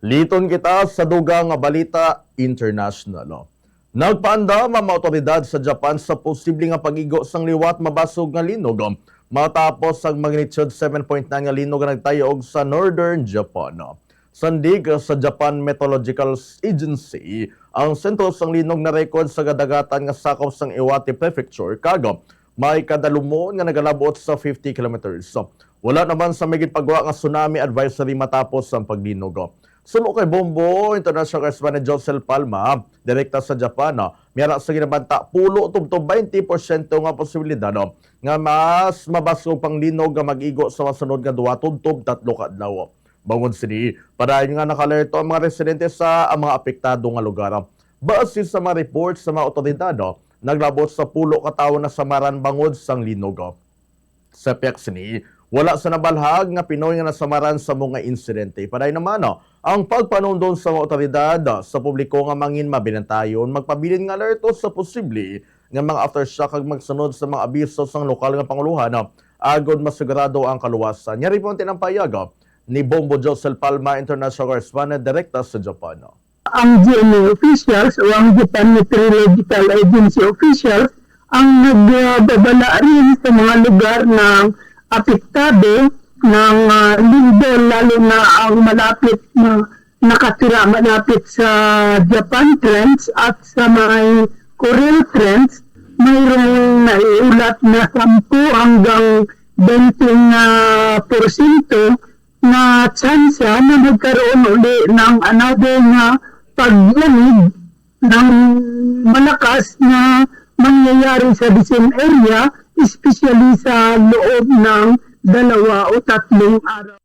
Liton kita sa dugang nga balita international. Nagpaandam ang mga otoridad sa Japan sa posibleng nga pag-igo sang liwat mabasog nga linog matapos ang magnitude 7.9 nga linog nga nagtayog sa northern Japan. Sandig sa Japan Meteorological Agency, ang sentro sang linog na record sa kadagatan nga sakop sang Iwate Prefecture kaga may kadalumon nga nagalabot sa 50 kilometers. Wala naman sa may gipagawa nga tsunami advisory matapos ang paglinog. Sumo kay Bombo International Correspondent Josel Palma, direkta sa Japan, miyara sa ginabanta pulo tubtob 20% nga posibilidad nga mas mabasog pang linog nga mag-igo sa masunod nga duwa tubtob 3 ka adlaw. Bangon sini, padayon nga nakalerto ang mga residente sa mga apektado nga lugar. Base sa mga report sa mga otoridad, naglabot sa pulo ka tawo na samaran bangod sang linog. Sa PECSNI, wala sa nabalhag nga Pinoy nga nasamaran sa mga insidente. Paday naman, ang pagpanundon sa mga otoridad sa publiko nga mangin mabinantayon, magpabilin nga alerto sa posible nga mga aftershock kag magsunod sa mga abiso sang lokal nga panguluhan agod masigurado ang kaluwasan. Nyari po ang payag ni Bombo Josel Palma, International Correspondent, direkta sa Japan. Ang GMA officials o ang Japan Meteorological Agency officials ang nagbabala rin sa mga lugar ng apektado ng lindol, lalo na ang malapit na nakatira malapit sa Japan Trench at sa may Coral Trench. Mayroong naiulat na 10 hanggang 20% na tsansa na magkaroon uli ng another na paglamig ng malakas na mangyayari sa the same area, especially sa loob ng 2 o 3 araw.